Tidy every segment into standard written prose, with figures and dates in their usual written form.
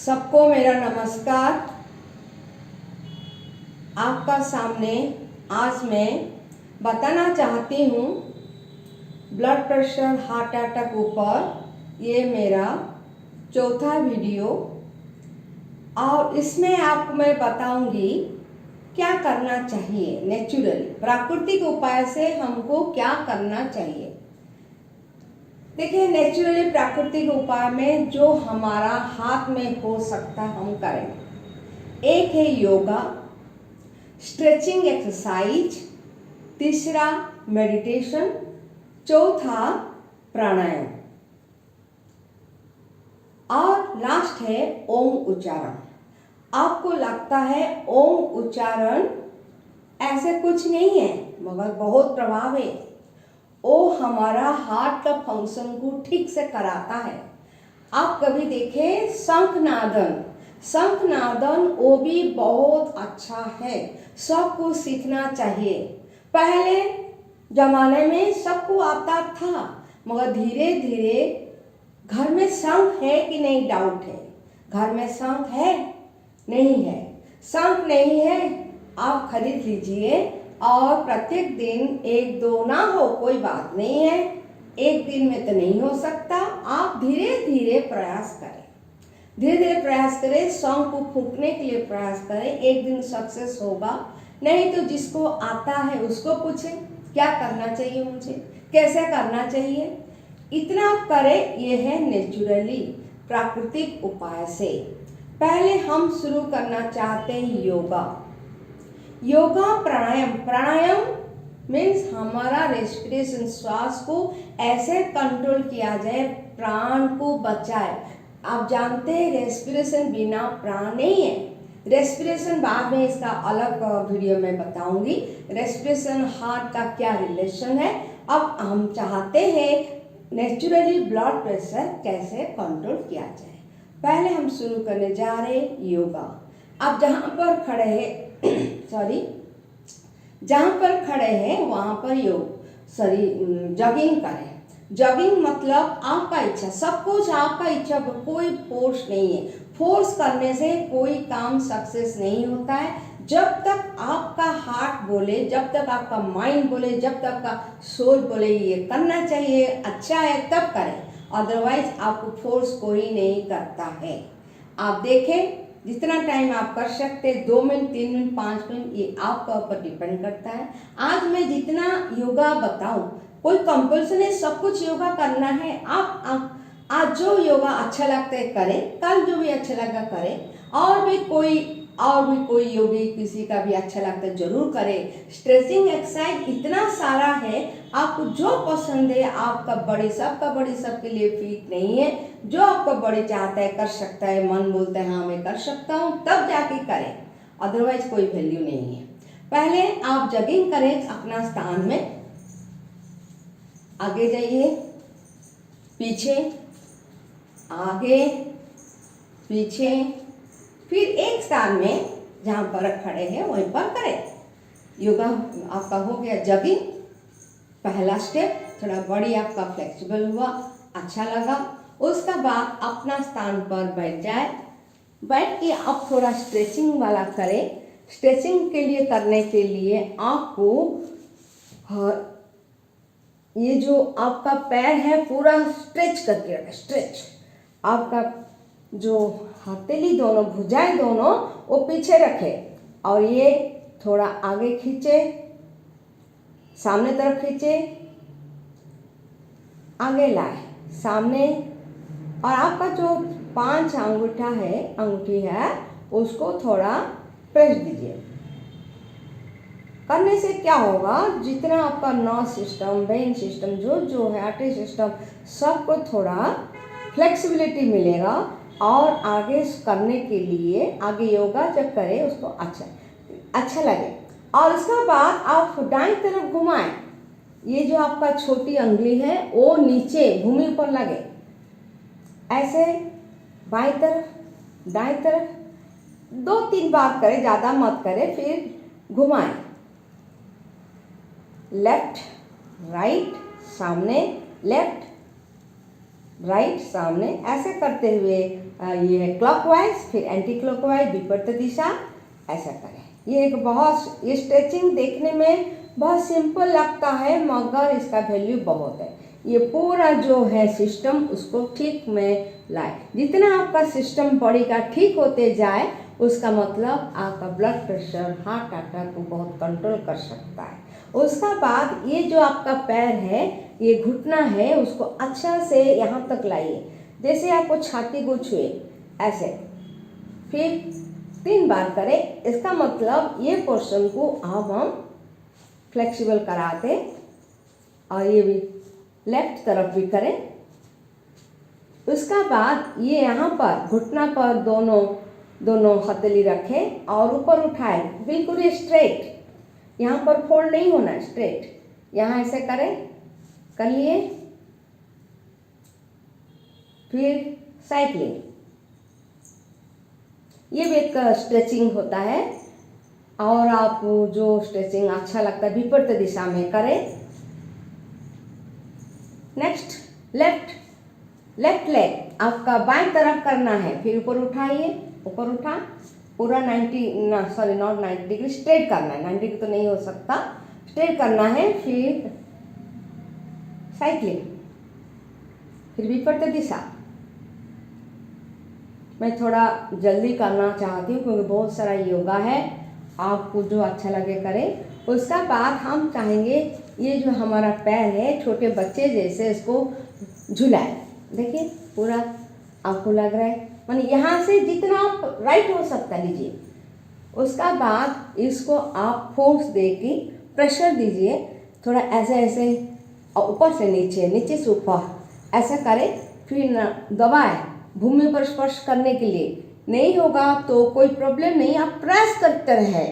सबको मेरा नमस्कार। आपका सामने आज मैं बताना चाहती हूँ ब्लड प्रेशर हार्ट अटैक ऊपर ये मेरा चौथा वीडियो, और इसमें आपको मैं बताऊंगी क्या करना चाहिए। नेचुरली प्राकृतिक उपाय से हमको क्या करना चाहिए। देखिए, नेचुरली प्राकृतिक उपाय में जो हमारा हाथ में हो सकता है हम करें। एक है योगा, स्ट्रेचिंग एक्सरसाइज, तीसरा मेडिटेशन, चौथा प्राणायाम, और लास्ट है ओम उच्चारण। आपको लगता है ओम उच्चारण ऐसे कुछ नहीं है, मगर बहुत प्रभाव है। वो हमारा हार्ट का फंक्शन को ठीक से कराता है। आप कभी देखें शंखनादन वो भी बहुत अच्छा है, सबको सीखना चाहिए। पहले जमाने में सबको आता था, मगर धीरे धीरे घर में शंख है कि नहीं डाउट है। घर में शंख है नहीं है, शंख नहीं है आप खरीद लीजिए, और प्रत्येक दिन एक दो ना हो कोई बात नहीं है, एक दिन में तो नहीं हो सकता। आप धीरे धीरे प्रयास करें, धीरे धीरे प्रयास करें, शंख को फूंकने के लिए प्रयास करें। एक दिन सक्सेस होगा। नहीं तो जिसको आता है उसको पूछें क्या करना चाहिए, मुझे कैसे करना चाहिए। इतना आप करें। ये है नेचुरली प्राकृतिक उपाय से। पहले हम शुरू करना चाहते हैं योगा प्राणायाम मीन्स हमारा रेस्पिरेशन, श्वास को ऐसे कंट्रोल किया जाए प्राण को बचाए। आप जानते हैं रेस्पिरेशन बिना प्राण नहीं है। रेस्पिरेशन बाद में इसका अलग वीडियो में बताऊंगी। रेस्पिरेशन हार्ट का क्या रिलेशन है। अब हम चाहते हैं नेचुरली ब्लड प्रेशर कैसे कंट्रोल किया जाए। पहले हम शुरू करने जा रहे योगा। आप जहाँ पर खड़े हैं जहाँ पर खड़े हैं वहाँ पर जॉगिंग करें। जॉगिंग मतलब आपका इच्छा, सब कुछ आपका इच्छा पर, कोई फोर्स नहीं है। फोर्स करने से कोई काम सक्सेस नहीं होता है। जब तक आपका हार्ट बोले, जब तक आपका माइंड बोले, जब तक आपका सोल बोले ये करना चाहिए, अच्छा है, तब करें। अदरवाइज आपको फोर्स कोई नहीं करता है। आप देखें जितना टाइम आप कर सकते, 2 मिनट 3 मिनट 5 मिनट, ये आपका ऊपर डिपेंड करता है। आज मैं जितना योगा बताऊं, कोई कंपल्सन है सब कुछ योगा करना है। आप आज जो योगा अच्छा लगता है करें, कल जो भी अच्छा लगा करें, और भी कोई योगी किसी का भी अच्छा लगता है जरूर करें। स्ट्रेचिंग एक्सरसाइज इतना सारा है, आपको जो पसंद है। आपका बॉडी सबके लिए फिट नहीं है। जो आपका बॉडी चाहता है कर सकता है, मन बोलता है हाँ मैं कर सकता हूँ, तब जाके करें, अदरवाइज कोई वैल्यू नहीं है। पहले आप जॉगिंग करें अपना स्थान में, आगे जाइए, पीछे, आगे, पीछे, फिर एक स्थान में जहाँ पर खड़े हैं वहीं पर करें। योगा आपका हो गया जॉगिंग, पहला स्टेप। थोड़ा बॉडी आपका फ्लेक्सिबल हुआ, अच्छा लगा। उसका बाद अपना स्थान पर बैठ जाए। बैठ के आप थोड़ा स्ट्रेचिंग वाला करें। स्ट्रेचिंग के लिए करने के लिए आपको ये जो आपका पैर है पूरा स्ट्रेच करके रखें। स्ट्रेच आपका जो हथेली दोनों, भुजाएं दोनों वो पीछे रखे, और ये थोड़ा आगे खींचे, सामने तरफ खींचे, आगे लाए सामने, और आपका जो 5 अंगूठी है उसको थोड़ा प्रेस दीजिए। करने से क्या होगा, जितना आपका नर्व सिस्टम, वेन सिस्टम, जो है आर्टरी सिस्टम, सबको थोड़ा फ्लेक्सिबिलिटी मिलेगा, और आगे करने के लिए, आगे योगा जब करें उसको अच्छा लगे। और उसके बाद आप दाईं तरफ घुमाएं। ये जो आपका छोटी अंगुली है वो नीचे भूमि पर लगे, ऐसे बाईं तरफ दाईं तरफ 2-3 बार करें, ज़्यादा मत करें। फिर घुमाएं, लेफ्ट राइट, सामने लेफ्ट राइट सामने ऐसे करते हुए ये क्लॉकवाइज, फिर एंटी क्लॉकवाइज, विपरीत दिशा, ऐसा करें। ये स्ट्रेचिंग देखने में बहुत सिंपल लगता है मगर इसका वैल्यू बहुत है। ये पूरा जो है सिस्टम उसको ठीक में लाए। जितना आपका सिस्टम बॉडी का ठीक होते जाए उसका मतलब आपका ब्लड प्रेशर, हार्ट अटैक को बहुत कंट्रोल कर सकता है। उसका बाद ये जो आपका पैर है, ये घुटना है, उसको अच्छा से यहाँ तक लाइए, जैसे आपको छाती को छुए ऐसे, फिर 3 बार करें। इसका मतलब ये पोर्शन को अब हम फ्लेक्सिबल कराते, और ये भी लेफ्ट तरफ भी करें। उसका बाद ये यहाँ पर घुटना पर दोनों हथेली रखें और ऊपर उठाएं, बिल्कुल स्ट्रेट, यहाँ पर फोल्ड नहीं होना, स्ट्रेट। यहाँ ऐसे करें, कर लिए। फिर साइक्लिंग, ये भी एक स्ट्रेचिंग होता है, और आप जो स्ट्रेचिंग अच्छा लगता है विपरीत दिशा में करें। नेक्स्ट लेफ्ट लेग आपका बाएं तरफ करना है, फिर ऊपर उठाइए, ऊपर उठा, पूरा 90 डिग्री स्ट्रेट करना है, 90 डिग्री तो नहीं हो सकता, स्ट्रेट करना है। फिर साइक्लिंग, फिर विपरीत दिशा। मैं थोड़ा जल्दी करना चाहती हूँ क्योंकि बहुत सारा योगा है, आपको जो अच्छा लगे करें। उसका बाद हम चाहेंगे ये जो हमारा पैर है छोटे बच्चे जैसे इसको झुलाए, देखिए पूरा आपको लग रहा है, माने यहाँ से जितना आप राइट हो सकता लीजिए। उसका बाद इसको आप फोर्स दे के प्रेशर दीजिए, थोड़ा ऐसे ऐसे, और ऊपर से नीचे, नीचे से ऊपर ऐसा करें। फिर दबाए भूमि पर स्पर्श करने के लिए, नहीं होगा तो कोई प्रॉब्लम नहीं, आप प्रेस करते रहे।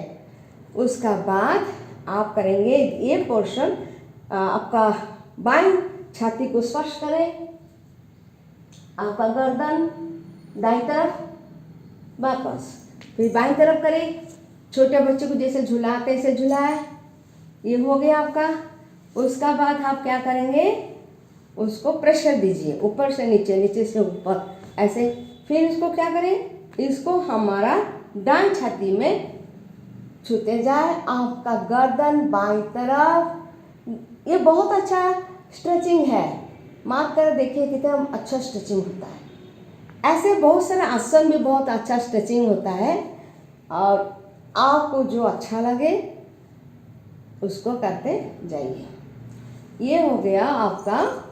उसका बाद आप करेंगे ये पोर्शन, आपका बाएं छाती को स्पर्श करें, आपका गर्दन दाईं तरफ वापस, फिर बाईं तरफ करें, छोटे बच्चे को जैसे झुलाते ऐसे झुलाए, ये हो गया आपका। उसका बाद आप क्या करेंगे, उसको प्रेशर दीजिए ऊपर से नीचे, नीचे से ऊपर ऐसे। फिर इसको क्या करें, इसको हमारा दाईं छाती में छूते जाए, आपका गर्दन बाईं तरफ। ये बहुत अच्छा स्ट्रेचिंग है, मार्क कर देखिए कितना अच्छा स्ट्रेचिंग होता है। ऐसे बहुत सारे आसन भी बहुत अच्छा स्ट्रेचिंग होता है, और आपको जो अच्छा लगे उसको करते जाइए। ये हो गया आपका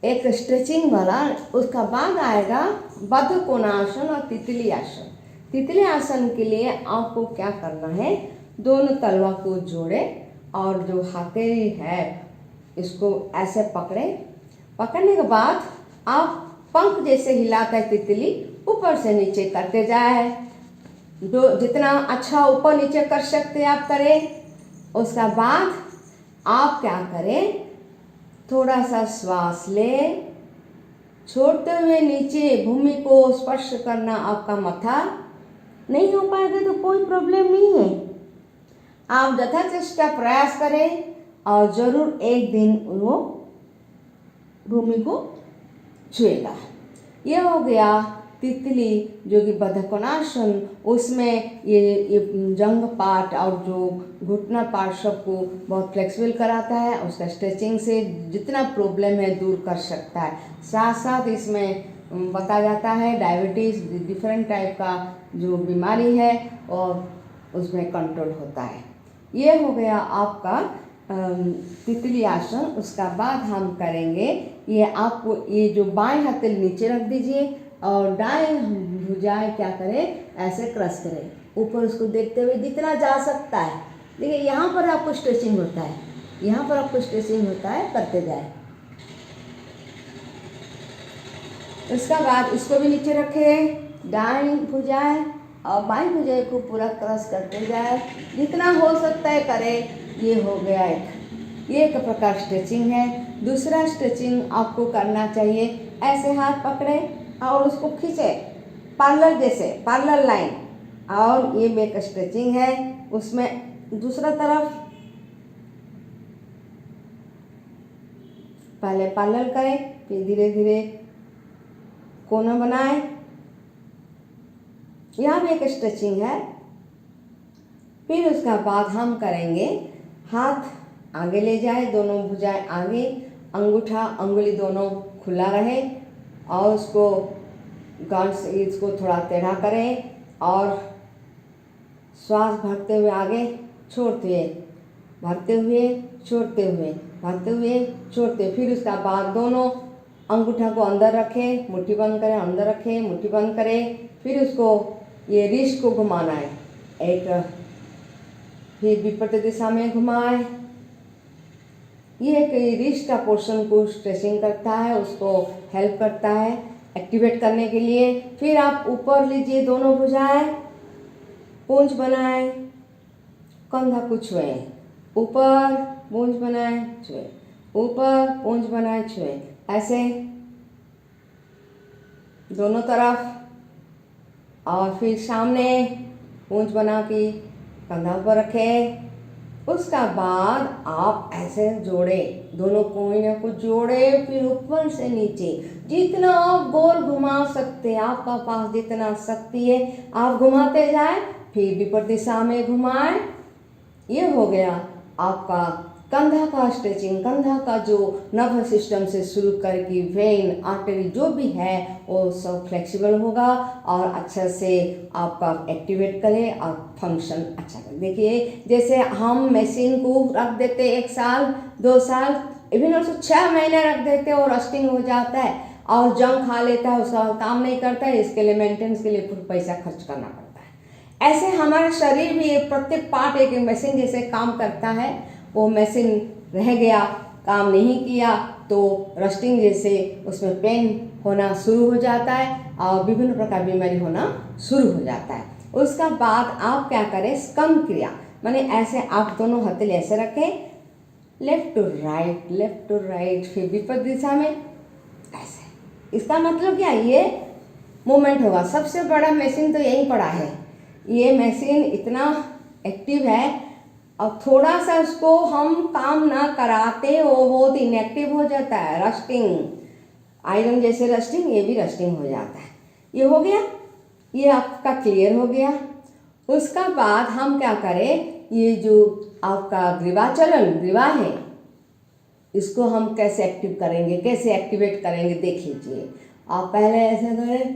एक स्ट्रेचिंग वाला। उसका बाद आएगा बद्ध कोणासन और तितली आसन। तितली आसन के लिए आपको क्या करना है, दोनों तलवा को जोड़े और जो हथेली है इसको ऐसे पकड़े। पकड़ने के बाद आप पंख जैसे हिलाता है तितली, ऊपर से नीचे करते जाए, जितना अच्छा ऊपर नीचे कर सकते आप करें। उसका बाद आप क्या करें, थोड़ा सा श्वास लें, छोड़ते हुए नीचे भूमि को स्पर्श करना। आपका माथा नहीं हो पाएगा तो कोई प्रॉब्लम नहीं है, आप यथाचेष्टा प्रयास करें और ज़रूर एक दिन वो भूमि को छुएगा। ये हो गया तितली जो कि बद्धकोणासन, उसमें ये जंघ पार्ट और जो घुटना पार्ट सबको बहुत फ्लेक्सिबल कराता है। उसका स्ट्रेचिंग से जितना प्रॉब्लम है दूर कर सकता है। साथ साथ इसमें बताया जाता है डायबिटीज़, डिफरेंट टाइप का जो बीमारी है और उसमें कंट्रोल होता है। ये हो गया आपका तितली आसन। उसका बाद हम करेंगे ये, आपको ये जो बाएं हथेली नीचे रख दीजिए और दाएं भुजाएं क्या करें, ऐसे क्रश करें ऊपर, उसको देखते हुए जितना जा सकता है। देखिए यहाँ पर आपको स्ट्रेचिंग होता है, यहाँ पर आपको स्ट्रेचिंग होता है, करते जाए। उसका बाद इसको भी नीचे रखें, दाएं भुजाएं और बाएं भुजाएं को पूरा क्रश करते जाए, जितना हो सकता है करें। ये हो गया एक प्रकार स्ट्रेचिंग है। दूसरा स्ट्रेचिंग आपको करना चाहिए, ऐसे हाथ पकड़े और उसको खींचे पार्लर जैसे, पार्लर लाइन, और ये भी एक स्ट्रेचिंग है। उसमें दूसरा तरफ पहले पैरेलल करें, फिर धीरे धीरे कोना बनाएं। यहाँ भी एक स्ट्रेचिंग है। फिर उसका बाद हम करेंगे हाथ आगे ले जाए, दोनों भुजाएं आगे, अंगूठा अंगुली दोनों खुला रहे और उसको गांठ से इसको थोड़ा टेढ़ा करें और श्वास भरते हुए आगे छोड़ते हुए, भरते हुए छोड़ते हुए, भरते हुए छोड़ते। फिर उसका बाद दोनों अंगूठा को अंदर रखें, मुट्ठी बंद करें, अंदर रखें, मुट्ठी बंद करें। फिर उसको ये रिस्ट को घुमाना है, एक फिर विपरीत दिशा में घुमाएं। ये एक रिस्ट का पोर्शन को स्ट्रेचिंग करता है, उसको हेल्प करता है एक्टिवेट करने के लिए। फिर आप ऊपर लीजिए दोनों भुजाएं, पूंछ बनाएं, कंधा को छुएं, ऊपर पूंछ बनाएं छुएं, ऊपर पूंछ बनाएं छुएं, ऐसे दोनों तरफ। और फिर सामने पूंछ बना के कंधा पर रखें। उसका बाद आप ऐसे जोड़ें, दोनों कोहनियों को जोड़ें, फिर ऊपर से नीचे जितना आप गोल घुमा सकते हैं, आपका पास जितना शक्ति है आप घुमाते जाएं। फिर विपरीत दिशा में घुमाएं। ये हो गया आपका कंधा का स्ट्रेचिंग। कंधा का जो नर्वस सिस्टम से शुरू करके वेन आर्टरी जो भी है वो सब फ्लेक्सिबल होगा और अच्छा से आपका एक्टिवेट करे और फंक्शन अच्छा करे। देखिए जैसे हम मशीन को रख देते 1 साल 2 साल इवन उसको 6 महीने रख देते और रस्टिंग हो जाता है और जंग खा लेता है, उसका काम नहीं करता है। इसके लिए मेंटेनेंस के लिए पूरा पैसा खर्च करना पड़ता है। ऐसे हमारा शरीर भी प्रत्येक पार्ट एक मशीन जैसे काम करता है। वो मशीन रह गया, काम नहीं किया तो रस्टिंग जैसे उसमें पेन होना शुरू हो जाता है और विभिन्न प्रकार बीमारी होना शुरू हो जाता है। उसका बाद आप क्या करें, स्कंद क्रिया माने ऐसे आप दोनों हथेली ऐसे रखें, लेफ्ट टू राइट, फिर विपरीत दिशा में ऐसे। इसका मतलब क्या, ये मूवमेंट होगा। सबसे बड़ा मशीन तो यही पड़ा है। ये मशीन इतना एक्टिव है और थोड़ा सा उसको हम काम ना कराते वो बहुत इनएक्टिव हो जाता है। रस्टिंग आयरन जैसे रस्टिंग, ये भी रस्टिंग हो जाता है। ये हो गया, ये आपका क्लियर हो गया। उसका बाद हम क्या करें, ये जो आपका ग्रीवा है इसको हम कैसे एक्टिव करेंगे, कैसे एक्टिवेट करेंगे देख लीजिए। आप पहले ऐसे करें,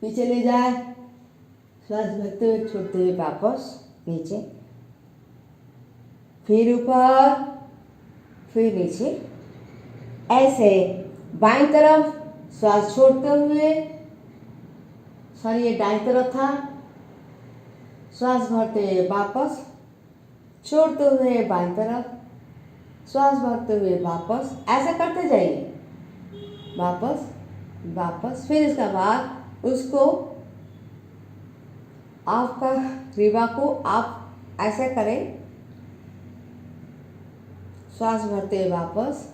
पीछे ले जाए, श्वास भरते हुए छोड़ते हुए वापस नीचे, फिर ऊपर, फिर नीचे, ऐसे बाईं तरफ श्वास छोड़ते हुए, सॉरी ये दाईं तरफ था, श्वास भरते हुए वापस, छोड़ते हुए बाईं तरफ, श्वास भरते हुए वापस, ऐसा करते जाइए, वापस वापस। फिर इसके बाद उसको आपका ग्रीवा को आप ऐसे करें, श्वास भरते हुए वापस,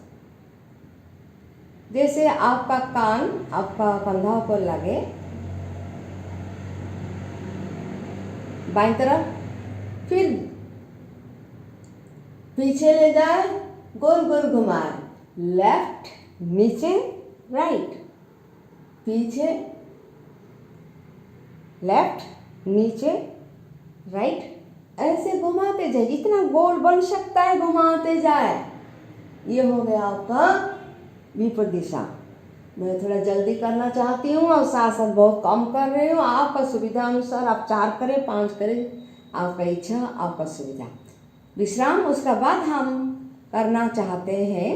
जैसे आपका कान आपका कंधा पर लगे, बाईं तरफ, फिर पीछे ले जाए, गोल गोल घुमाए, लेफ्ट नीचे राइट, पीछे लेफ्ट नीचे राइट, ऐसे घुमाते जाए, जितना गोल बन सकता है घुमाते जाए। ये हो गया आपका विपरीत दिशा। मैं थोड़ा जल्दी करना चाहती हूँ और साथ साथ बहुत कम कर रही हूँ। आपका सुविधा अनुसार आप 4 करें 5 करें, आपका इच्छा आपका सुविधा। विश्राम, उसका बाद हम करना चाहते हैं,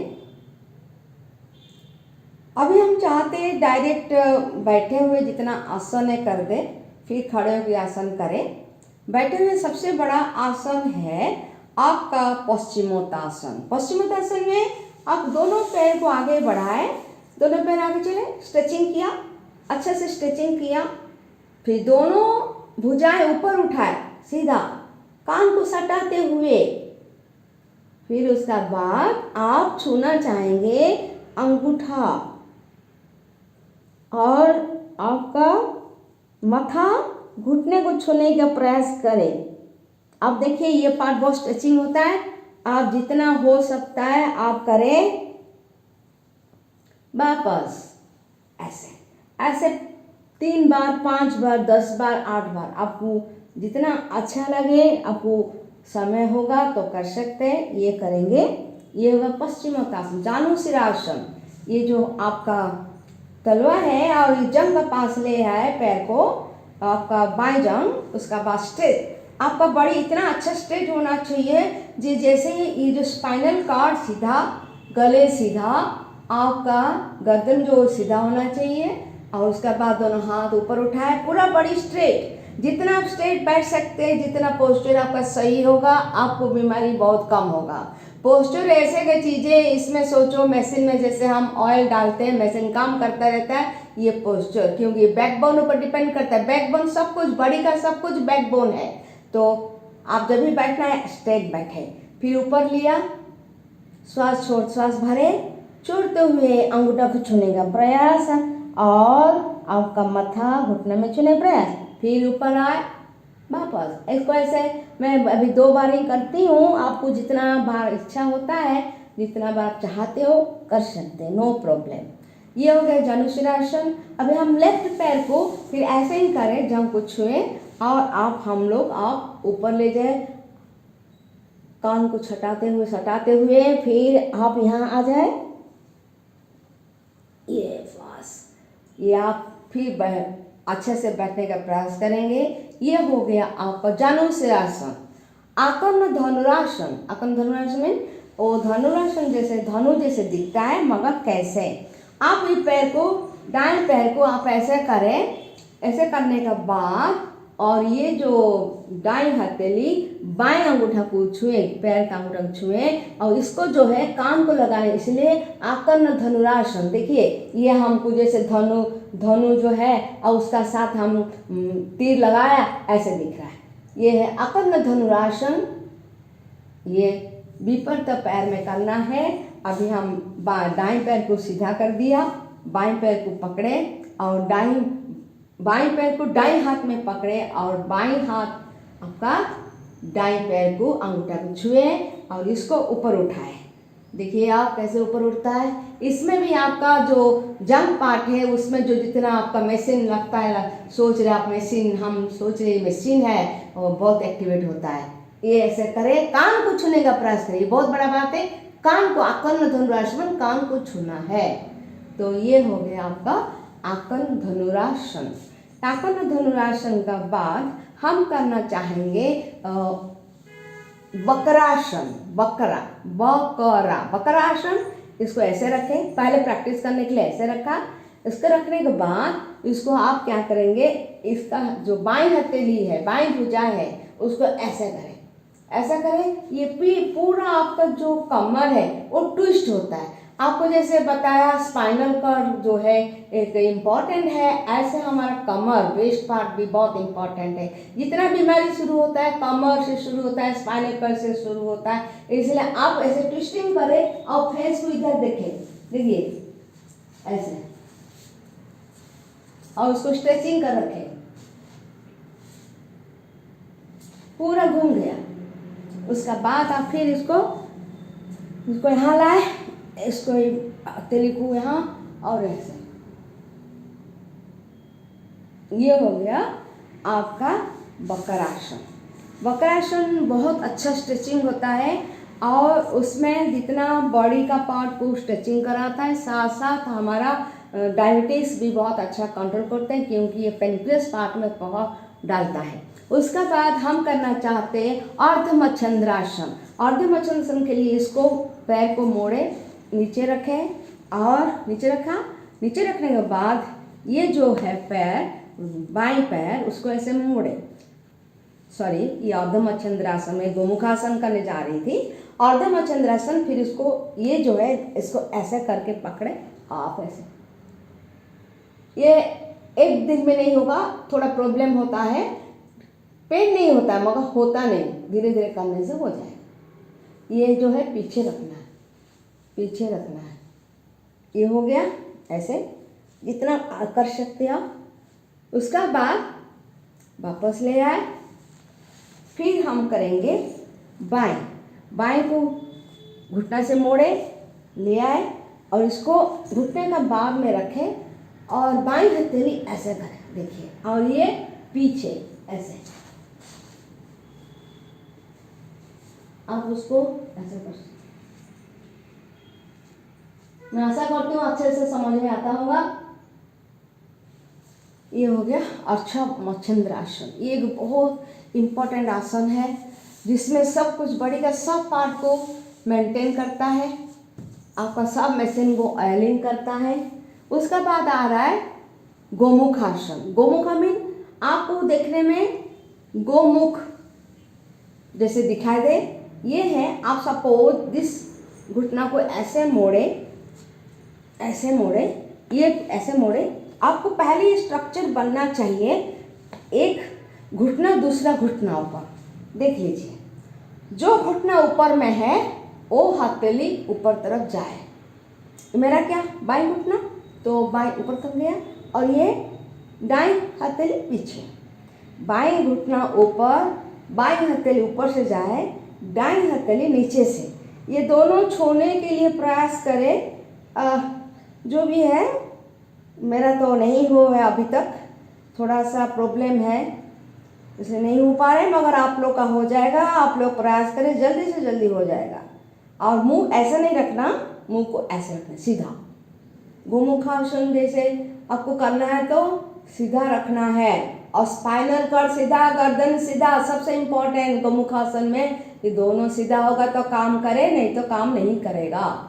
अभी हम चाहते हैं डायरेक्ट बैठे हुए जितना आसन है कर दे, फिर खड़े होकर आसन करें। बैठे हुए सबसे बड़ा आसन है आपका पश्चिमोत्तासन। पश्चिमोत्तासन में आप दोनों पैर को आगे बढ़ाएं, दोनों पैर आगे चले, स्ट्रेचिंग किया, अच्छा से स्ट्रेचिंग किया, फिर दोनों भुजाएं ऊपर उठाए सीधा, कान को सटाते हुए। फिर उसका बाद आप छूना चाहेंगे अंगूठा और आपका माथा, घुटने को छूने का प्रयास करें। अब देखिए ये पार्ट बहुत स्ट्रेचिंग होता है, आप जितना हो सकता है आप करें। वापस ऐसे ऐसे 3 बार, 5 बार, 10 बार, 8 बार, आपको जितना अच्छा लगे, आपको समय होगा तो कर सकते हैं। ये करेंगे, ये होगा पश्चिमोत्तासन, जानुशिरासन। ये जो आपका तलवा है और ये जंग का पास ले है पैर को, आपका बाएं जंग, उसका बाद स्ट्रेट, आपका बड़ी इतना अच्छा स्ट्रेट होना चाहिए जी, जैसे ये जो स्पाइनल कॉर्ड सीधा, गले सीधा, आपका गर्दन जो सीधा होना चाहिए, और उसके बाद दोनों हाथ ऊपर उठाए, पूरा बड़ी स्ट्रेट। जितना आप स्ट्रेट बैठ सकते हैं, जितना पोस्चर आपका सही होगा, आपको बीमारी बहुत कम होगा। पोस्चर ऐसे की चीज़ें, इसमें सोचो मशीन में जैसे हम ऑयल डालते हैं, मशीन काम करता रहता है, ये पोस्चर, क्योंकि बैकबोन ऊपर डिपेंड करता है। बैकबोन सब कुछ, बॉडी का सब कुछ बैकबोन है। तो आप जब भी बैठना है स्ट्रेट बैठे, फिर ऊपर लिया, श्वास छोड़, श्वास भरे, छोड़ते हुए अंगूठा को छूने का प्रयास, और आपका माथा घुटने में छूने प्रयास, फिर ऊपर आए, वापस। इसको ऐसे मैं अभी 2 बार ही करती हूँ, आपको जितना बार इच्छा होता है, जितना बार आप चाहते हो कर सकते हैं, नो प्रॉब्लम। ये हो गया जानुशिरासन। अभी हम लेफ्ट पैर को फिर ऐसे ही करें, जब को छुए और हम लोग आप ऊपर ले जाए, कान को सटाते हुए फिर आप यहाँ आ जाए, ये बस, ये आप फिर अच्छे से बैठने का प्रयास करेंगे। ये हो गया आपका जानुशिरासन। आकर्ण धनुरासन। आकर्ण धनुरासन में वो धनुरासन जैसे धनु जैसे दिखता है, मगर कैसे, आप ये पैर को, दाएं पैर को आप ऐसे करें, ऐसे करने के बाद, और ये जो दाएं हथेली बाएं अंगूठा को छुए, पैर का अंगूठा को छुए, और इसको जो है कान को लगाए, इसलिए आकर्ण धनुरासन। देखिए ये हमको जैसे धनु जो है और उसका साथ हम तीर लगाया, ऐसे दिख रहा है, ये है आकर्ण धनुरासन। ये विपरीत पैर में करना है। अभी हम दाएं पैर को सीधा कर दिया, बाएं पैर को पकड़े और बाएं पैर को दाएं हाथ में पकड़े, और बाएं हाथ आपका दाएं पैर को अंगूठा को छुए और इसको ऊपर उठाए। देखिए आप कैसे ऊपर उठता है। इसमें भी आपका जो जंग पार्ट है, उसमें जो जितना आपका मशीन लगता है, सोच रहे आप मशीन, हम सोच रहे मशीन है, वो बहुत एक्टिवेट होता है। ये ऐसे करें, कान को छूने का प्रयास करें, बहुत बड़ा बात है, कान को, आकर्ण धनुरासन, कान को छूना है। तो ये हो गया आपका आकर्ण धनुरासन। आकर्ण धनुरासन का बाद हम करना चाहेंगे वक्रासन। वक्रासन। इसको ऐसे रखें, पहले प्रैक्टिस करने के लिए ऐसे रखा। इसको रखने के बाद इसको आप क्या करेंगे, इसका जो बाएं हथेली है, बाएं भुजा है, उसको ऐसे करें, ऐसा करें। ये पूरा आपका जो कमर है वो ट्विस्ट होता है। आपको जैसे बताया स्पाइनल कॉर्ड जो है एक इम्पॉर्टेंट है, ऐसे हमारा कमर, वेस्ट पार्ट भी बहुत इम्पॉर्टेंट है। जितना बीमारी शुरू होता है कमर से शुरू होता है, स्पाइनल कॉर्ड से शुरू होता है, इसलिए आप ऐसे ट्विस्टिंग करें और फेस को इधर देखें, देखिए ऐसे, और उसको स्ट्रेचिंग कर रखें, पूरा घूम गया। उसका बाद आप फिर इसको यहाँ लाए, इसको हथेली को यहाँ, और ऐसे, ये हो गया आपका वक्रासन। वक्रासन बहुत अच्छा स्ट्रेचिंग होता है, और उसमें जितना बॉडी का पार्ट को स्ट्रेचिंग कराता है, साथ साथ हमारा डायबिटीज़ भी बहुत अच्छा कंट्रोल करते हैं, क्योंकि ये पेनक्रियास पार्ट में प्रभाव डालता है। उसका बाद हम करना चाहते हैं अर्धमच्छंद्रासन। अर्धमच्छंद्रासन के लिए इसको पैर को मोड़े, नीचे रखें, और नीचे रखा, नीचे रखने के बाद ये जो है पैर, बाएं पैर, उसको ऐसे मोड़े, सॉरी ये अर्धमच्छंद्रासन में गोमुखासन करने जा रही थी, अर्धमच्छंद्रासन। फिर इसको ये जो है इसको ऐसे करके पकड़े, आप ऐसे, ये एक दिन में नहीं होगा, थोड़ा प्रॉब्लम होता है, पेन नहीं होता है, मगर होता नहीं, धीरे धीरे करने से हो जाए। ये जो है पीछे रखना है, पीछे रखना है। ये हो गया ऐसे, जितना कर सकते हैं आप। उसका बाद वापस ले आए, फिर हम करेंगे बाएं को घुटना से मोड़े, ले आए, और इसको घुटने का बाद में रखें और बाईं हथेली ऐसे करें, देखिए, और ये पीछे ऐसे, आप उसको ऐसे कर सकते। मैं आशा करती हूँ अच्छे से समझ में आता होगा। ये हो गया अर्चा मच्छिंद्र आसन। ये एक बहुत इम्पोर्टेंट आसन है जिसमें सब कुछ बॉडी का सब पार्ट को मेंटेन करता है, आपका सब मशीन को ऑयलिंग करता है। उसका बाद आ रहा है गोमुख आसन। गोमुख मीन आपको देखने में गोमुख जैसे दिखाई दे, ये है। आप सपोज दिस घुटना को ऐसे मोड़े, ऐसे मोड़े, ये ऐसे मोड़े। आपको पहले ये स्ट्रक्चर बनना चाहिए, एक घुटना दूसरा घुटना ऊपर, देख लीजिए। जो घुटना ऊपर में है वो हथेली ऊपर तरफ जाए। मेरा क्या बाईं घुटना, तो बाईं ऊपर तक गया और ये दाईं हथेली पीछे। बाईं घुटना ऊपर, बाईं हथेली ऊपर से जाए, दाईं हथेली नीचे से। ये दोनों छोड़ने के लिए प्रयास करें। जो भी है, मेरा तो नहीं हो है अभी तक, थोड़ा सा प्रॉब्लम है इसलिए नहीं हो पा रहे, मगर आप लोग का हो जाएगा। आप लोग प्रयास करें, जल्दी से जल्दी हो जाएगा। और मुंह ऐसा नहीं रखना, मुंह को ऐसे रखना सीधा। गोमुखासन जैसे आपको करना है तो सीधा रखना है, और स्पाइनल कॉर्ड सीधा, गर्दन सीधा, सबसे इम्पोर्टेंट गोमुखासन में। ये दोनों सीधा होगा तो काम करे, नहीं तो काम नहीं करेगा।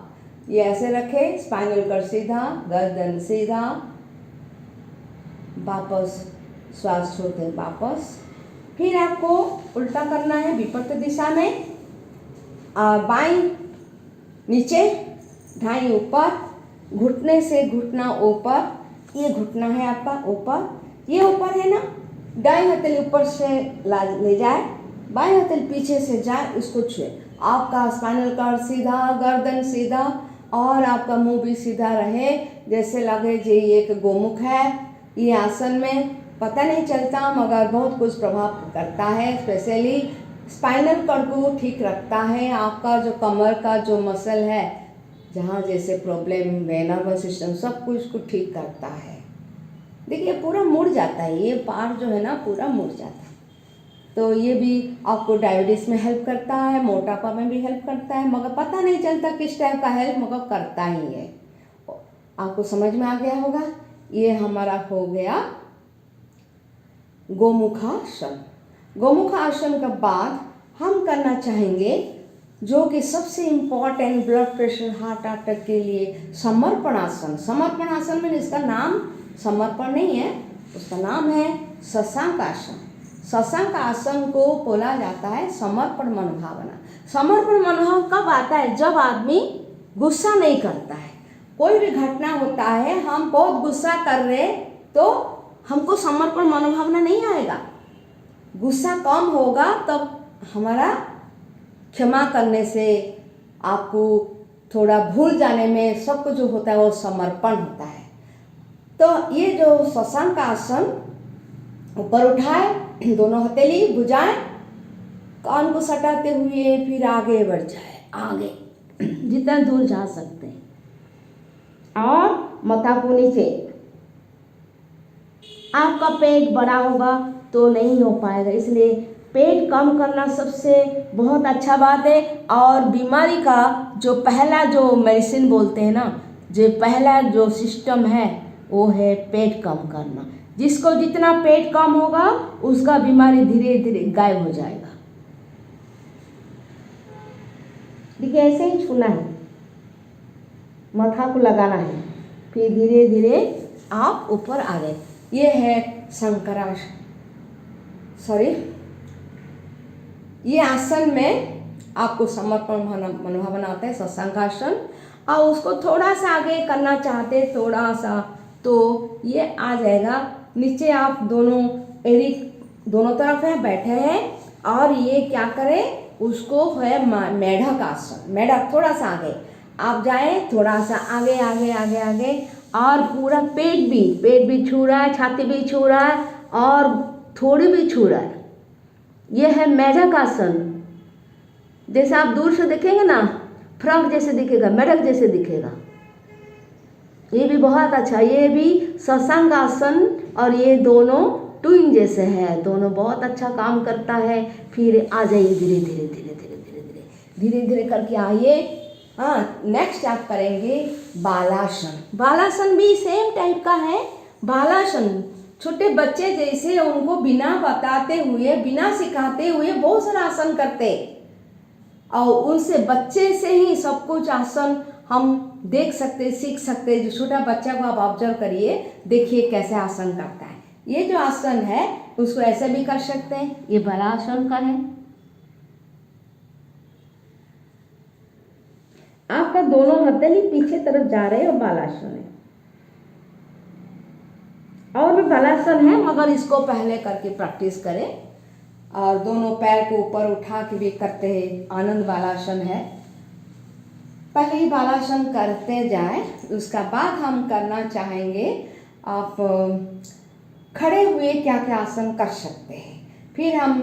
ये ऐसे रखे, स्पाइनल कॉर्ड सीधा, गर्दन सीधा, वापस श्वास छोड़ते वापस। फिर आपको उल्टा करना है विपरीत दिशा में। बाईं नीचे, दाईं ऊपर, घुटने से घुटना ऊपर। ये घुटना है आपका ऊपर, ये ऊपर है ना, दाईं हथेली ऊपर से ले जाए, बाईं हथेली पीछे से जाए, इसको छुए। आपका स्पाइनल कॉर्ड सीधा, गर्दन सीधा, और आपका मुंह भी सीधा रहे, जैसे लगे जी एक गोमुख है। ये आसन में पता नहीं चलता मगर बहुत कुछ प्रभाव करता है, स्पेशली स्पाइनल कॉर्ड को ठीक रखता है। आपका जो कमर का जो मसल है, जहाँ जैसे प्रॉब्लम है, नर्वस सिस्टम, सब कुछ को ठीक करता है। देखिए पूरा मुड़ जाता है, ये पार्ट जो है ना पूरा मुड़ जाता है। तो ये भी आपको डायबिटीज़ में हेल्प करता है, मोटापा में भी हेल्प करता है, मगर पता नहीं चलता किस टाइप का हेल्प, मगर करता ही है। आपको समझ में आ गया होगा। ये हमारा हो गया गोमुखासन। गोमुखासन के बाद हम करना चाहेंगे जो कि सबसे important, blood pressure, heart attack के लिए, समर्पण आसन। समर्पण आसन में इसका नाम समर्पण नहीं है, उसका नाम है शशांक आसन। शशांक आसन को बोला जाता है समर्पण मनोभावना। समर्पण मनोभाव कब आता है? जब आदमी गुस्सा नहीं करता है। कोई भी घटना होता है, हम बहुत गुस्सा कर रहे तो हमको समर्पण मनोभावना नहीं आएगा। गुस्सा कम होगा तब हमारा क्षमा करने से, आपको थोड़ा भूल जाने में, सब कुछ जो होता है वो समर्पण होता है। तो ये जो शशांक आसन, ऊपर उठाए, दोनों हथेली भुजाएं, कान को सटाते हुए फिर आगे बढ़ जाए, आगे जितना दूर जा सकते हैं, और माथा को नीचे। आपका पेट बड़ा होगा तो नहीं हो पाएगा, इसलिए पेट कम करना सबसे बहुत अच्छा बात है। और बीमारी का जो पहला जो मेडिसिन बोलते हैं ना, जो पहला जो सिस्टम है वो है पेट कम करना। जिसको जितना पेट कम होगा उसका बीमारी धीरे धीरे गायब हो जाएगा। देखिए ऐसे ही छूना है, माथा को लगाना है, फिर धीरे धीरे आप ऊपर आ गए। ये है शंकरासन, ये आसन में आपको समर्पण मनोभावना आता है, शशांक आसन। और उसको थोड़ा सा आगे करना चाहते, थोड़ा सा, तो ये आ जाएगा नीचे। आप दोनों एड़ी दोनों तरफ है, बैठे हैं, और ये क्या करें, उसको है मेढक आसन। मेढक थोड़ा सा आगे आप जाए, थोड़ा सा आगे आगे आगे आगे, और पूरा पेट भी छू रहा है, छाती भी छू रहा है, और थोड़ी भी छू रहा है। यह है मेढक आसन। जैसे आप दूर से देखेंगे ना, फ्रॉक जैसे दिखेगा, मेढक जैसे दिखेगा। ये भी बहुत अच्छा, ये भी शशांक आसन और ये दोनों ट्विन जैसे है, दोनों बहुत अच्छा काम करता है। फिर आ जाइए धीरे धीरे धीरे धीरे धीरे धीरे धीरे धीरे करके आइए। हाँ, नेक्स्ट आप करेंगे बालासन। बालासन भी सेम टाइप का है। बालासन छोटे बच्चे जैसे उनको बिना बताते हुए, बिना सिखाते हुए बहुत सारा आसन करते, और उनसे बच्चे से ही सब कुछ आसन हम देख सकते, सीख सकते। जो छोटा बच्चा को आप ऑब्जर्व करिए, देखिए कैसे आसन करता है। ये जो आसन है उसको ऐसे भी कर सकते हैं, ये बालासन का है। आपका दोनों हथेली पीछे तरफ जा रहे हैं और बालासन है। और भी बालासन है, मगर इसको पहले करके प्रैक्टिस करें। और दोनों पैर को ऊपर उठा के भी करते हैं, आनंद बालासन है। पहले ही बालासन करते जाएं, उसका बाद हम करना चाहेंगे आप खड़े हुए क्या क्या आसन कर सकते हैं। फिर हम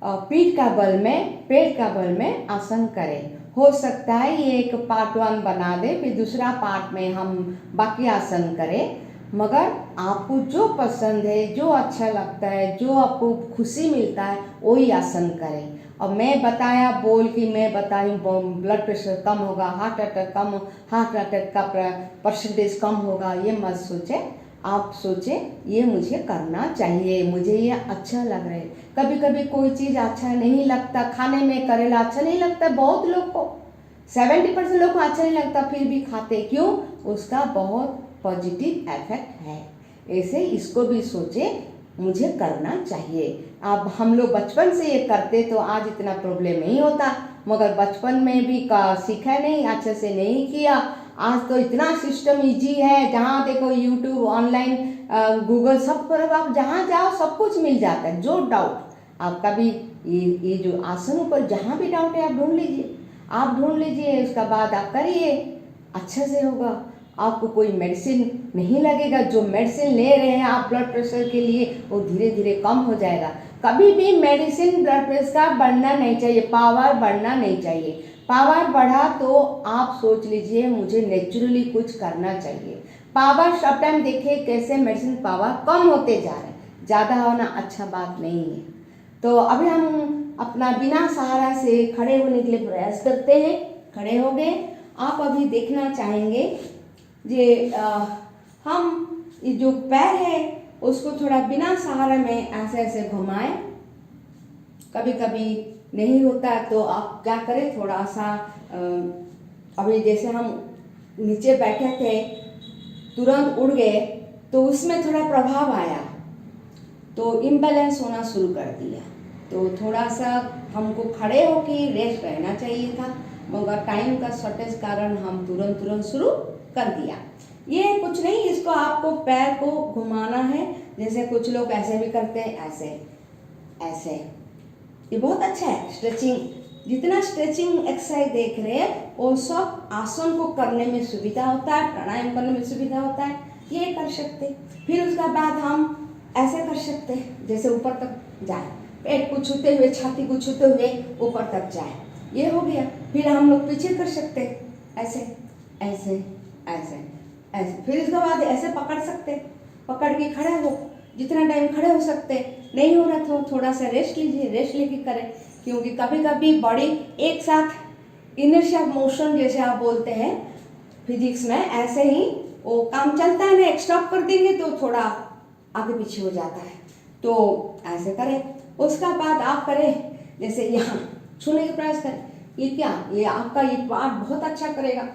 पीठ का बल में, पेट का बल में आसन करें। हो सकता है ये एक पार्ट 1 बना दे, फिर दूसरा पार्ट में हम बाकी आसन करें। मगर आपको जो पसंद है, जो अच्छा लगता है, जो आपको खुशी मिलता है, वही आसन करें। और मैं बताया बोल कि मैं बताई ब्लड प्रेशर कम होगा, हार्ट अटैक का परसेंटेज कम होगा, ये मत सोचें। आप सोचें ये मुझे करना चाहिए, मुझे ये अच्छा लग रहा है। कभी कभी कोई चीज़ अच्छा नहीं लगता, खाने में करेला अच्छा नहीं लगता, बहुत लोग को 70% लोग को अच्छा नहीं लगता, फिर भी खाते क्यों? उसका बहुत पॉजिटिव इफेक्ट है। ऐसे इसको भी सोचें मुझे करना चाहिए। अब हम लोग बचपन से ये करते तो आज इतना प्रॉब्लम नहीं होता, मगर बचपन में भी सीखा नहीं, अच्छे से नहीं किया। आज तो इतना सिस्टम इजी है, जहाँ देखो यूट्यूब, ऑनलाइन, गूगल, सब पर आप जहाँ जाओ सब कुछ मिल जाता है। जो डाउट आपका भी ये जो आसनों पर जहाँ भी डाउट है आप ढूंढ लीजिए, उसका बाद आप करिए, अच्छे से होगा। आपको कोई मेडिसिन नहीं लगेगा। जो मेडिसिन ले रहे हैं आप ब्लड प्रेशर के लिए, वो धीरे धीरे कम हो जाएगा। कभी भी मेडिसिन ब्लड प्रेशर का बढ़ना नहीं चाहिए, पावर बढ़ना नहीं चाहिए। पावर बढ़ा तो आप सोच लीजिए मुझे नेचुरली कुछ करना चाहिए। पावर सब टाइम देखिए कैसे मेडिसिन पावर कम होते जा रहे हैं, ज़्यादा होना अच्छा बात नहीं है। तो अभी हम अपना बिना सहारा से खड़े होने के लिए प्रयास करते हैं। खड़े हो गए। आप अभी देखना चाहेंगे हम ये जो पैर है उसको थोड़ा बिना सहारे में ऐसे ऐसे घुमाएं। कभी कभी नहीं होता है तो आप क्या करें, थोड़ा सा अभी जैसे हम नीचे बैठे थे, तुरंत उड़ गए तो उसमें थोड़ा प्रभाव आया तो इम्बैलेंस होना शुरू कर दिया। तो थोड़ा सा हमको खड़े होकर रेस्ट रहना चाहिए था, मगर टाइम का शॉर्टेज कारण हम तुरंत शुरू कर दिया। ये कुछ नहीं, इसको आपको पैर को घुमाना है, जैसे कुछ लोग ऐसे भी करते हैं, ऐसे ऐसे। ये बहुत अच्छा है स्ट्रेचिंग। जितना स्ट्रेचिंग एक्सरसाइज देख रहे हैं वो सब आसन को करने में सुविधा होता है, प्राणायाम करने में सुविधा होता है, ये कर सकते। फिर उसका बाद हम ऐसे कर सकते हैं, जैसे ऊपर तक जाए, पेट को छूते हुए, छाती को छूते हुए ऊपर तक जाए, ये हो गया। फिर हम लोग पीछे कर सकते हैं, ऐसे ऐसे ऐसे ऐसे। फिर इसके बाद ऐसे पकड़ सकते, पकड़ के खड़े हो, जितना टाइम खड़े हो सकते। नहीं हो रहा तो थोड़ा सा रेस्ट लीजिए, रेस्ट लेके करें, क्योंकि कभी कभी बॉडी एक साथ इनर्शिया मोशन जैसे आप बोलते हैं फिजिक्स में, ऐसे ही वो काम चलता है ना, एक स्टॉप कर देंगे तो थोड़ा आगे पीछे हो जाता है। तो ऐसे करें। उसका बाद आप करें जैसे यहाँ छूने का प्रयास करें। ये क्या, ये आपका ये पार्ट बहुत अच्छा करेगा।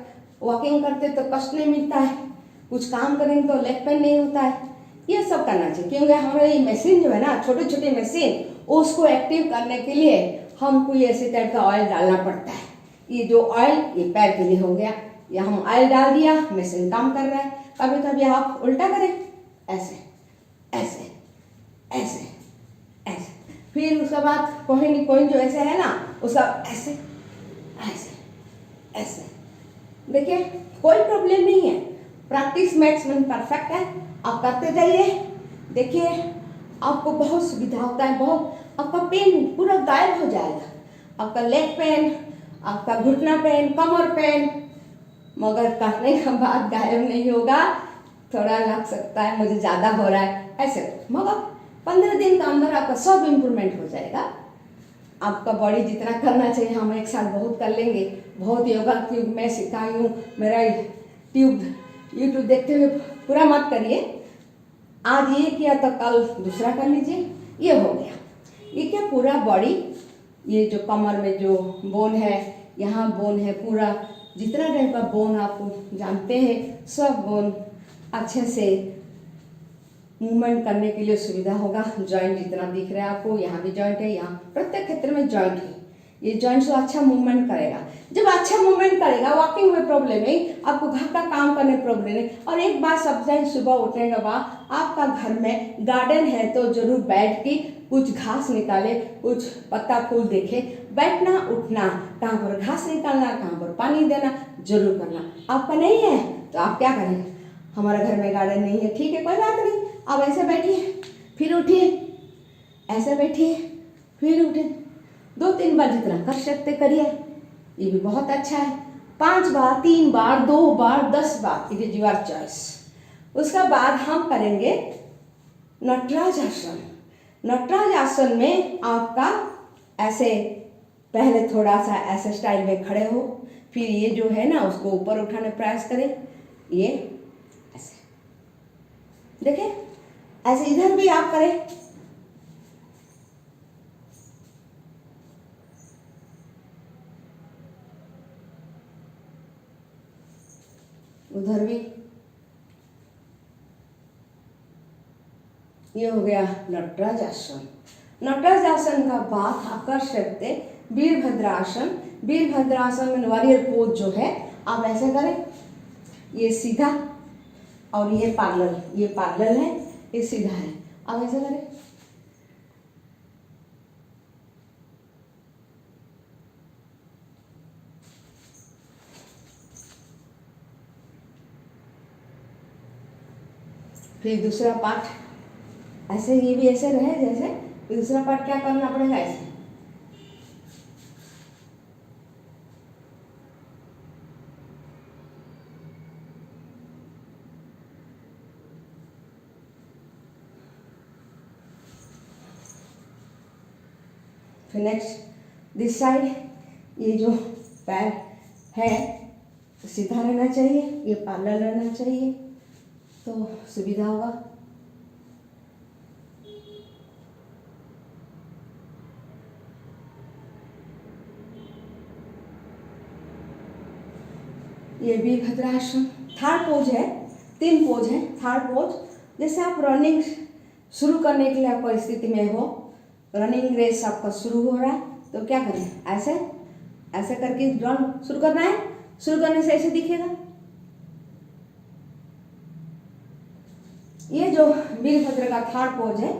वॉकिंग करते तो कष्ट नहीं मिलता है, कुछ काम करेंगे तो लेग पेन नहीं होता है, ये सब करना चाहिए। क्योंकि हमारे ये मशीन जो है ना, छोटे छोटे मशीन, उसको एक्टिव करने के लिए हमको ये ऐसे टाइप का ऑयल डालना पड़ता है। ये जो ऑयल ये पैर के लिए हो गया, या हम ऑयल डाल दिया, मशीन काम कर रहा है। कभी कभी आप उल्टा करें, ऐसे ऐसे ऐसे ऐसे। फिर उसके बाद पॉइंट जो ऐसे है ना, उसका ऐसे ऐसे ऐसे। देखिए कोई प्रॉब्लम नहीं है, प्रैक्टिस मेक्स मैन परफेक्ट है। आप करते जाइए, देखिए आपको बहुत सुविधा होता है, बहुत आपका पेन पूरा गायब हो जाएगा। आपका लेग पेन, आपका घुटना पेन, कमर पेन, मगर करने के बाद गायब नहीं होगा। थोड़ा लग सकता है मुझे ज़्यादा हो रहा है ऐसे, मगर 15 दिन के अंदर आपका सब इम्प्रूवमेंट हो जाएगा। आपका बॉडी जितना करना चाहिए हम एक साल बहुत कर लेंगे। बहुत योगा ट्यूब मैं सिखाई हूँ, मेरा ट्यूब यूट्यूब देखते हुए पूरा मत करिए। आज ये किया तो कल दूसरा कर लीजिए। ये हो गया, ये क्या पूरा बॉडी, ये जो कमर में जो बोन है, यहाँ बोन है, पूरा जितना टाइप का बोन आप जानते हैं सब बोन अच्छे से मूवमेंट करने के लिए सुविधा होगा। जॉइंट जितना दिख रहा है आपको, यहाँ भी जॉइंट है, यहाँ प्रत्येक क्षेत्र में जॉइंट है। ये जॉइंट से अच्छा मूवमेंट करेगा। जब अच्छा मूवमेंट करेगा, वॉकिंग में प्रॉब्लम नहीं, आपको घर का काम करने प्रॉब्लम नहीं। और एक बात समझाएं, सुबह उठने के बाद आपका घर में गार्डन है तो जरूर बैठ के कुछ घास निकाले, कुछ पत्ता फूल देखे। बैठना उठना, कहाँ पर घास निकालना, कहाँ पर पानी देना जरूर करना। आपका नहीं है तो आप क्या करें, हमारा घर में गार्डन नहीं है, ठीक है कोई बात नहीं, आप ऐसे बैठिए फिर उठिए, ऐसे बैठिए फिर उठिए, 2-3 बार जितना कर सकते करिए, ये भी बहुत अच्छा है। 5 बार, 3 बार, 2 बार, 10 बार, इट इज योर चॉइस। उसका बाद हम करेंगे नटराज आसन। नटराज आसन में आपका ऐसे पहले थोड़ा सा ऐसे स्टाइल में खड़े हो, फिर ये जो है ना उसको ऊपर उठाने प्रयास करें, ये ऐसे देखें, ऐसे इधर भी आप करें। उधर भी। ये हो गया नटराज आसन। नटराज आसन का बाद आप कर सकते वीरभद्रासन। वीरभद्रासन में वॉरियर पोज जो है आप ऐसे करें, ये सीधा और ये पैरेलल, ये पैरेलल है, ये सीधा है, आप ऐसे करें। फिर दूसरा पार्ट ऐसे, ये भी ऐसे रहे जैसे, फिर दूसरा पार्ट क्या करना पड़ेगा ऐसे। फिर नेक्स्ट दिस साइड, ये जो पैर है सीधा रहना चाहिए, ये पैरेलल रहना चाहिए तो सुविधा होगा। ये वीरभद्रासन थर्ड पोज है, 3 पोज है। थर्ड पोज जैसे आप रनिंग शुरू करने के लिए आप परिस्थिति में हो, रनिंग रेस आपका शुरू हो रहा है तो क्या करें, ऐसे ऐसे करके रन शुरू करना है। शुरू करने से ऐसे दिखेगा। ये जो वीरभद्र का थर्ड पोज है।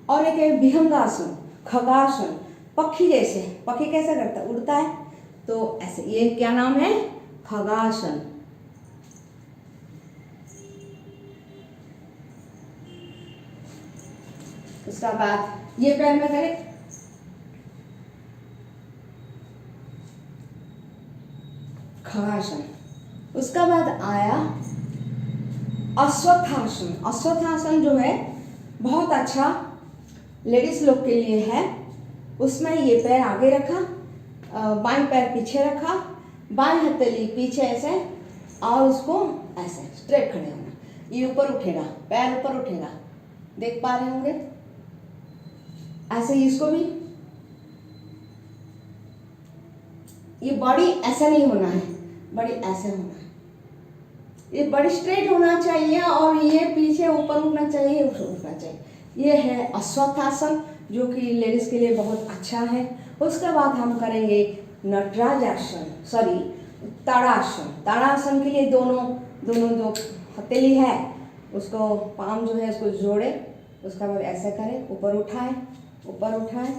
और एक है विहंगासन, खगासन, पक्षी जैसे। पक्षी कैसे करता है, उड़ता है तो ऐसे, ये क्या नाम है, खगासन। उसका बाद ये पैर में करें, खगासन। उसका बाद आया अश्वत्थासन। अश्वत्थासन जो है बहुत अच्छा लेडीज लोग के लिए है। उसमें ये पैर आगे रखा, बाएं पैर पीछे रखा, बाएं हथेली पीछे ऐसे, और उसको ऐसे स्ट्रेट खड़े होना। ये ऊपर उठेगा, पैर ऊपर उठेगा, देख पा रहे होंगे। ऐसे ही इसको भी, ये बॉडी ऐसा नहीं होना है, बॉडी ऐसे होना है। ये बॉडी स्ट्रेट होना चाहिए और ये पीछे ऊपर उठना चाहिए, उठना चाहिए। ये है अश्वत्थासन जो कि लेडीज के लिए बहुत अच्छा है। उसके बाद हम करेंगे नटराज आसन, सॉरी ताड़ासन। ताड़ासन के लिए दोनों जो हथेली है उसको, पाम जो है उसको जोड़े, उसका बाद ऐसे करें, ऊपर उठाए, ऊपर उठाए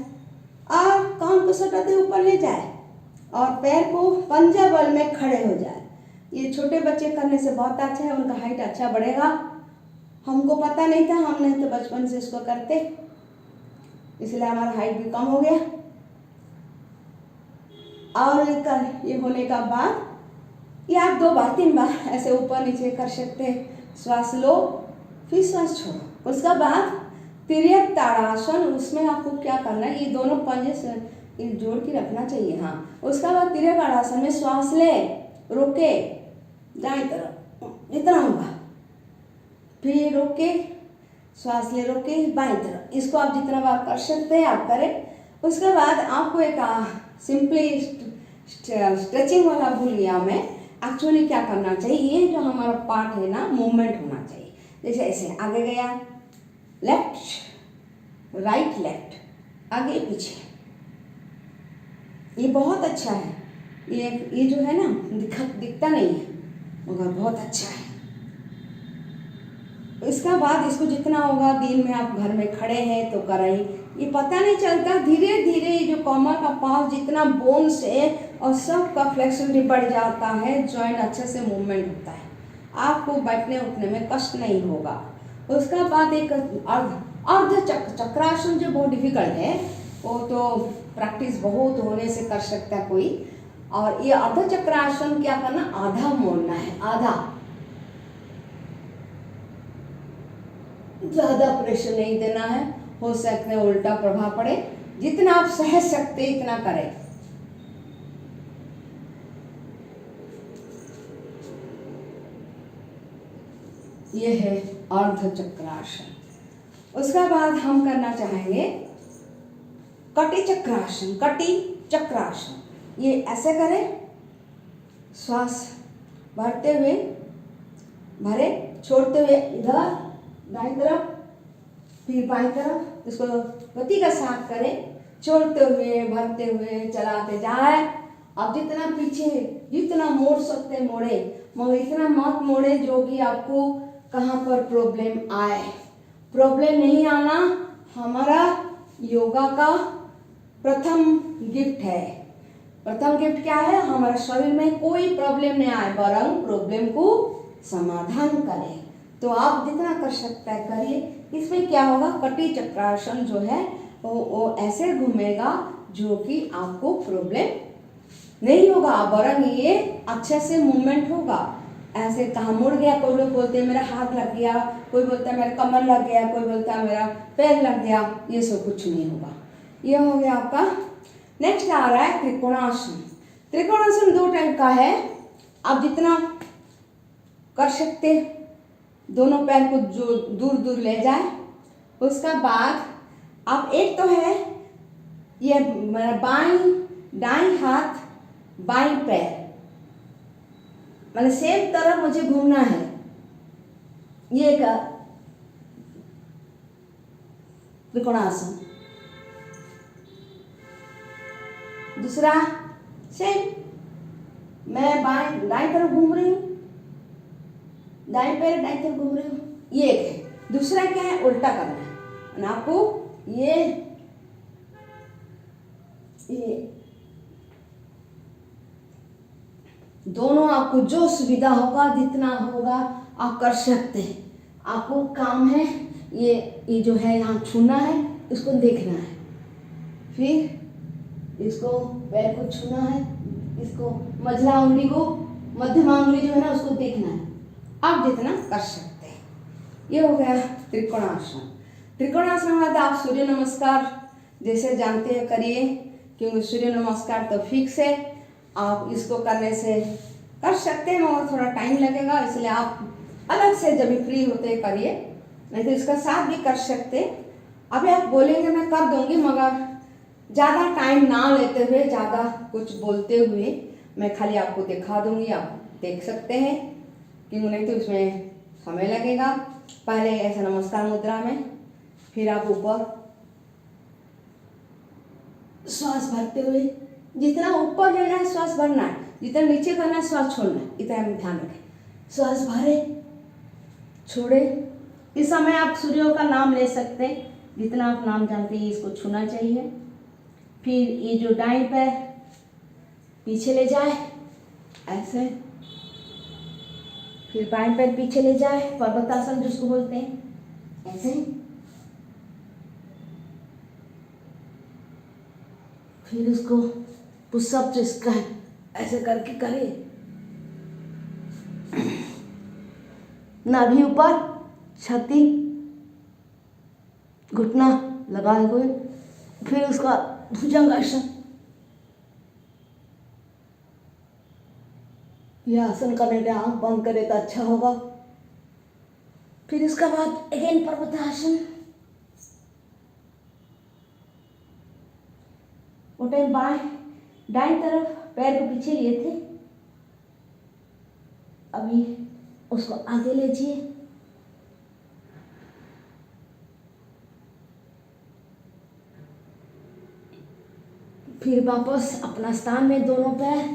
और कान को सटाते ऊपर ले जाए और पैर को पंजा बल में खड़े हो जाए। ये छोटे बच्चे करने से बहुत अच्छा है, उनका हाइट अच्छा बढ़ेगा। हमको पता नहीं था, हमने तो बचपन से इसको करते, इसलिए हमारा हाइट भी कम हो गया। और ये होने का बाद ये आप 2 बार 3 बार ऐसे ऊपर नीचे कर सकते हैं। श्वास लो फिर श्वास छोड़ो। उसका बाद तिर्यक ताड़ासन, उसमें आपको क्या करना है, ये दोनों पंजे से जोड़ के रखना चाहिए। हाँ, उसका बाद तिर्यक ताड़ासन में श्वास ले, रोके, दाएं तरफ जितना होगा, फिर रोके, श्वास ले, रोके, बाएं तरफ। इसको आप जितना बार कर सकते हैं आप करें। उसके बाद आपको एक सिंपली स्ट्रेचिंग वाला भूल गया मैं। एक्चुअली क्या करना चाहिए, ये जो हमारा पार्ट है ना, मूवमेंट होना चाहिए। जैसे ऐसे आगे गया, लेफ्ट राइट लेफ्ट, आगे पीछे, ये बहुत अच्छा है। ये जो है ना दिखता नहीं है मगर बहुत अच्छा है। इसका बाद इसको जितना होगा, दिन में आप घर में खड़े हैं तो करें, ये पता नहीं चलता, धीरे धीरे जो कमर का पास जितना बोन्स है और सब का फ्लेक्सिबिलिटी बढ़ जाता है, जॉइंट अच्छे से मूवमेंट होता है, आपको बैठने उठने में कष्ट नहीं होगा। उसका बाद एक अर्ध चक्रासन जो बहुत डिफिकल्ट है, वो तो प्रैक्टिस बहुत होने से कर सकता है कोई। और ये अर्ध चक्रासन क्या करना, आधा मोड़ना है, आधा, ज़्यादा प्रेशर नहीं देना है। हो सकता है उल्टा प्रभाव पड़े, जितना आप सह सकते इतना करें। ये है अर्ध चक्रासन। उसका बाद हम करना चाहेंगे कटी चक्रासन। कटी चक्रासन ये ऐसे करें, श्वास भरते हुए, भरे, छोड़ते हुए इधर दाईं तरफ, फिर बाईं तरफ, इसको गति का साथ करें, छोड़ते हुए भरते हुए चलाते जाए। अब जितना पीछे जितना मोड़ सकते मोड़े, मगर इतना मत मोड़े जो कि आपको कहाँ पर प्रॉब्लम आए। प्रॉब्लम नहीं आना हमारा योगा का प्रथम गिफ्ट है। प्रथम गिफ्ट क्या है, हमारे शरीर में कोई प्रॉब्लम नहीं आए, बरंग प्रॉब्लम को समाधान करें। तो आप जितना कर सकते हैं करिए। इसमें क्या होगा, कटी चक्रासन जो है वो ऐसे घूमेगा जो कि आपको प्रॉब्लम नहीं होगा, बरंग ये अच्छे से मूवमेंट होगा। ऐसे कहाँ मुड़ गया, कोई लोग बोलते हैं मेरा हाथ लग गया, कोई बोलता है मेरा कमर लग गया, कोई बोलता है मेरा पैर लग गया, ये सब कुछ नहीं होगा। ये हो गया आपका। नेक्स्ट आ रहा है त्रिकोणासन। त्रिकोणासन 2 टाइप का है, आप जितना कर सकते दोनों पैर को जो दूर दूर ले जाए। उसका बाद आप एक तो है ये बाईं दाईं हाथ बाईं पैर, मतलब सेम तरफ मुझे घूमना है, ये का त्रिकोणासन। दूसरा सेम, मैं बाएं दाईं तरफ घूम रही हूँ, दाईं पैर दाईं तरफ घूम रही हूँ, ये एक है। दूसरा क्या है, उल्टा करना है, आपको ये दोनों आपको जो सुविधा होगा जितना होगा आप कर सकते हैं। आपको काम है ये जो है यहाँ छूना है, इसको देखना है, फिर इसको पैर को छूना है, इसको मझला उंगली को, मध्यमा उंगली जो है ना उसको देखना है। आप जितना कर सकते हैं। ये हो गया त्रिकोणासन। त्रिकोणासन में बाद आप सूर्य नमस्कार जैसे जानते हैं करिए, क्योंकि सूर्य नमस्कार तो फिक्स है, आप इसको करने से कर सकते हैं मगर थोड़ा टाइम लगेगा, इसलिए आप अलग से जब भी फ्री होते करिए, नहीं तो इसका साथ भी कर सकते। अभी आप बोलेंगे मैं कर दूंगी, मगर ज़्यादा टाइम ना लेते हुए, ज़्यादा कुछ बोलते हुए मैं खाली आपको दिखा दूंगी, आप देख सकते हैं, क्योंकि नहीं तो इसमें समय लगेगा। पहले ऐसा नमस्कार मुद्रा में, फिर आप ऊपर श्वास भरते हुए, जितना ऊपर लेना है श्वास भरना है, जितना नीचे करना है श्वास छोड़ना है, इतना हम ध्यान रखें। श्वास भरे छोड़े। इस समय आप सूर्यों का नाम ले सकते हैं, जितना आप नाम जानते हैं इसको छूना चाहिए। फिर ये जो दाईं पैर पीछे ले जाए ऐसे, फिर बाएं पैर पीछे ले जाए, पर्वतासन जिसको बोलते हैं, ऐसे। फिर उसको पुशअप जिसका है ऐसे करके करें, नाभि ऊपर, छाती, घुटना लगाए हुए, फिर उसका भुजंगासन। यह आसन करने के आंख बंद करे तो अच्छा होगा। फिर इसके बाद अगेन पर्वतासन। उठे बाएं दाएं तरफ पैर को पीछे लिए थे, अभी उसको आगे लीजिए। फिर वापस अपना स्थान में दोनों पैर,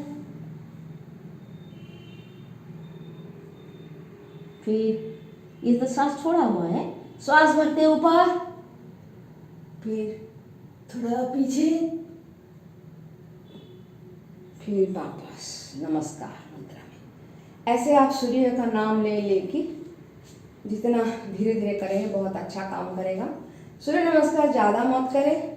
फिर ये तो सांस छोड़ा हुआ है, श्वास भरते ऊपर, फिर थोड़ा पीछे, फिर वापस नमस्कार मुद्रा में। ऐसे आप सूर्य का नाम ले लेके जितना धीरे धीरे करें बहुत अच्छा काम करेगा। सूर्य नमस्कार ज़्यादा मत करें,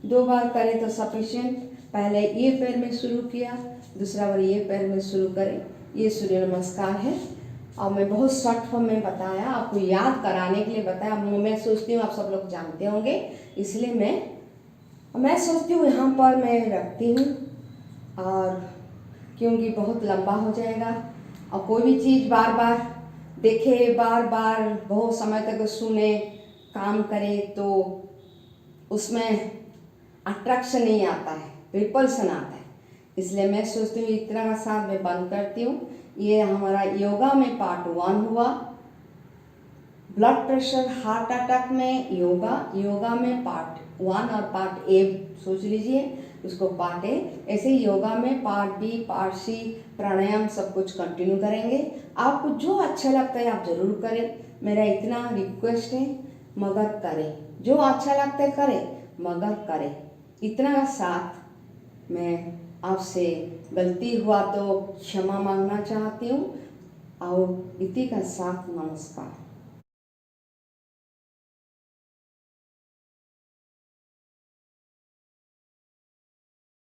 2 बार करें तो सफिशिएंट। पहले ये पैर में शुरू किया, दूसरा बार ये पैर में शुरू करें। ये सूर्य नमस्कार है और मैं बहुत शॉर्ट फॉर्म में बताया, आपको याद कराने के लिए बताया। मैं सोचती हूँ आप सब लोग जानते होंगे, इसलिए मैं सोचती हूँ यहाँ पर मैं रखती हूँ, और क्योंकि बहुत लंबा हो जाएगा और कोई भी चीज़ बार बार देखे, बार बार बहुत समय तक सुने, काम करे तो उसमें अट्रैक्शन नहीं आता है, रिपल्सन आता है। इसलिए मैं सोचती हूँ इतना का साथ मैं बंद करती हूँ। ये हमारा योगा में पार्ट 1 हुआ। ब्लड प्रेशर, हार्ट अटैक में योगा में पार्ट 1 और पार्ट ए सोच लीजिए, उसको पार्ट ए। ऐसे ही योगा में पार्ट बी, पार्ट सी, प्राणायाम सब कुछ कंटिन्यू करेंगे। आपको जो अच्छा लगता है आप ज़रूर करें, मेरा इतना रिक्वेस्ट है, मगर करें। जो अच्छा लगता है करें, मगर करें। इतना का साथ मैं आपसे गलती हुआ तो क्षमा मांगना चाहती हूँ, और इसी का साथ नमस्कार।